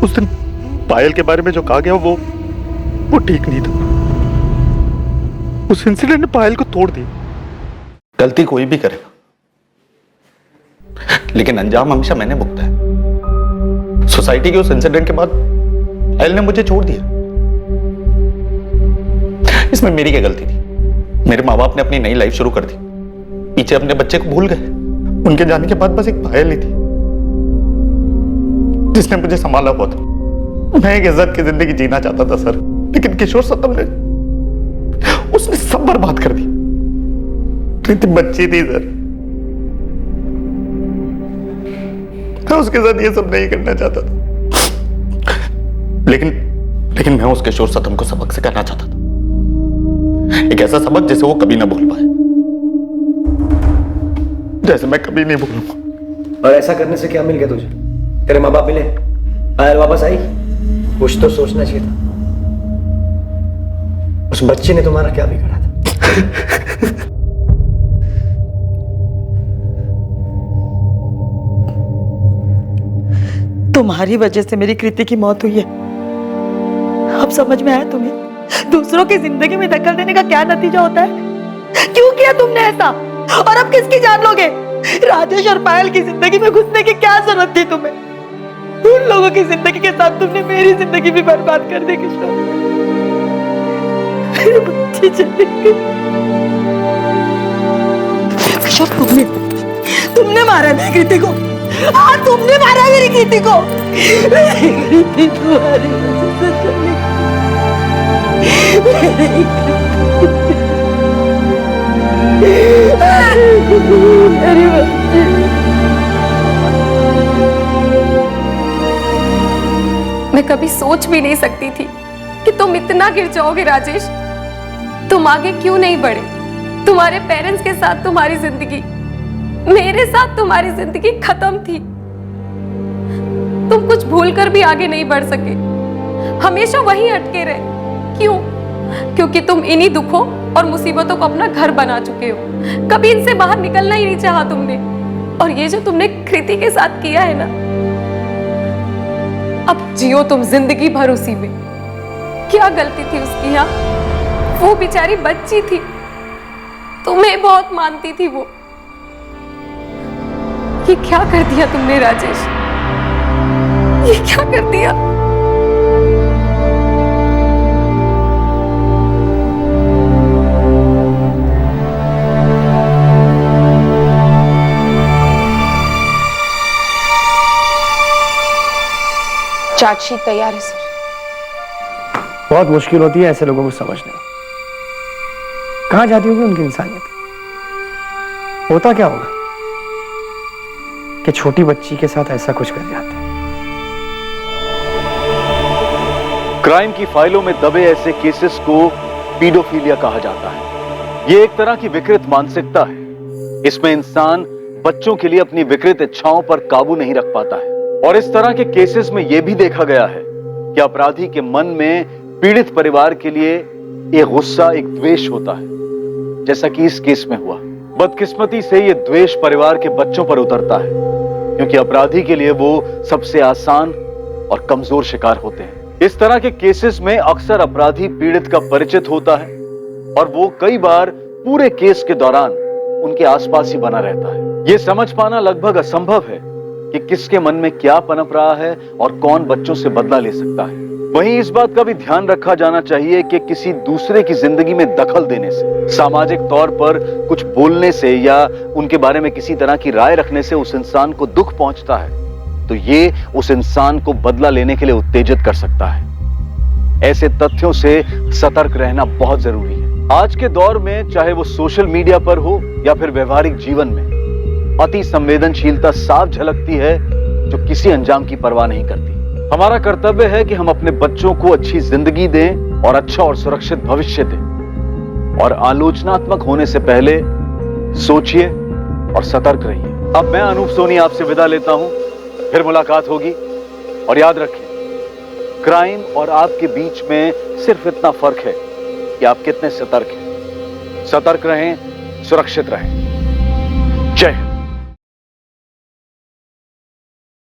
उस दिन पायल के बारे में जो कहा गया वो ठीक नहीं था। उस इंसिडेंट ने पायल को तोड़ दिया। गलती कोई भी करेगा, लेकिन अंजाम हमेशा मैंने भुगता है। सोसाइटी के उस इंसिडेंट के बाद पायल ने मुझे छोड़ दिया। इसमें मेरी क्या गलती थी? मेरे माँ बाप ने अपनी नई लाइफ शुरू कर दी, पीछे अपने बच्चे को भूल गए। उनके जाने के बाद बस एक पायल ही थी जिसने मुझे संभाला हुआ था। मैं एक इज्जत की जिंदगी जीना चाहता था सर, लेकिन किशोर सतम ने उसने सब बर्बाद कर दी। प्रीति बच्ची थी सर, मैं उसके साथ ये सब नहीं करना चाहता था, लेकिन मैं उस किशोर सतम को सबक सिखाना चाहता था, एक ऐसा सबक जिसे वो कभी ना भूल पाए, जैसे मैं कभी नहीं भूलूंगा। और ऐसा करने से क्या मिल गया तुझे? तेरे माँ बाप मिले, पायल वापस आई, कुछ तो सोचना चाहिए था। उस बच्चे ने तुम्हारा क्या बिगाड़ा था? तुम्हारी वजह से मेरी कृति की मौत हुई है। अब समझ में आया तुम्हें दूसरों की जिंदगी में दखल देने का क्या नतीजा होता है? क्यों किया तुमने ऐसा? और अब किसकी जान लोगे? राजेश और पायल की जिंदगी में घुसने की क्या जरूरत थी तुम्हें? उन लोगों की जिंदगी के साथ तुमने मेरी जिंदगी भी बर्बाद कर दी किशोर। मेरी बच्ची चली गई। किशोर तुमने मारा मेरी कृति को। हाँ, तुमने मारा मेरी कृति को। मेरी कृति तुम्हारी वजह से चली मेरी बच्ची। मैं कभी सोच भी नहीं सकती थी कि तुम इतना गिर जाओगे राजेश। तुम आगे क्यों नहीं बढ़े? तुम्हारे पेरेंट्स के साथ तुम्हारी जिंदगी, मेरे साथ तुम्हारी जिंदगी खत्म थी। तुम कुछ भूल कर भी आगे नहीं बढ़ सके, हमेशा वहीं अटके रहे। क्यों? क्योंकि तुम इन्हीं दुखों और मुसीबतों को अपना घर बना चुके हो। कभी इनसे बाहर निकलना ही नहीं चाहा तुमने। और ये जो तुमने कृति के साथ किया है ना, अब जियो तुम जिंदगी भर उसी में। क्या गलती थी उसकी? यहाँ वो बेचारी बच्ची थी, तुम्हें बहुत मानती थी वो। ये क्या कर दिया तुमने राजेश? ये क्या कर दिया? चार्जशीट तैयार है सर। बहुत मुश्किल होती है ऐसे लोगों को समझने। कहां जाती होगी उनकी इंसानियत? होता क्या होगा कि छोटी बच्ची के साथ ऐसा कुछ कर जाते हैं? क्राइम की फाइलों में दबे ऐसे केसेस को पीडोफिलिया कहा जाता है। ये एक तरह की विकृत मानसिकता है। इसमें इंसान बच्चों के लिए अपनी विकृत इच्छाओं पर काबू नहीं रख पाता है। और इस तरह के केसेस में यह भी देखा गया है कि अपराधी के मन में पीड़ित परिवार के लिए एक गुस्सा, एक द्वेष होता है, जैसा कि इस केस में हुआ। बदकिस्मती से यह द्वेष परिवार के बच्चों पर उतरता है, क्योंकि अपराधी के लिए वो सबसे आसान और कमजोर शिकार होते हैं। इस तरह के केसेस में अक्सर अपराधी पीड़ित का परिचित होता है और वो कई बार पूरे केस के दौरान उनके आसपास ही बना रहता है। ये समझ पाना लगभग असंभव है कि किसके मन में क्या पनप रहा है और कौन बच्चों से बदला ले सकता है। वहीं इस बात का भी ध्यान रखा जाना चाहिए कि किसी दूसरे की जिंदगी में दखल देने से, सामाजिक तौर पर कुछ बोलने से या उनके बारे में किसी तरह की राय रखने से उस इंसान को दुख पहुंचता है, तो ये उस इंसान को बदला लेने के लिए उत्तेजित कर सकता है। ऐसे तथ्यों से सतर्क रहना बहुत जरूरी है। आज के दौर में चाहे वो सोशल मीडिया पर हो या फिर व्यवहारिक जीवन में, अति संवेदनशीलता साफ झलकती है जो किसी अंजाम की परवाह नहीं करती। हमारा कर्तव्य है कि हम अपने बच्चों को अच्छी जिंदगी दें और अच्छा और सुरक्षित भविष्य दें। और आलोचनात्मक होने से पहले सोचिए और सतर्क रहिए। अब मैं अनूप सोनी आपसे विदा लेता हूं, फिर मुलाकात होगी। और याद रखें, क्राइम और आपके बीच में सिर्फ इतना फर्क है कि आप कितने सतर्क हैं। सतर्क रहें, सुरक्षित रहें।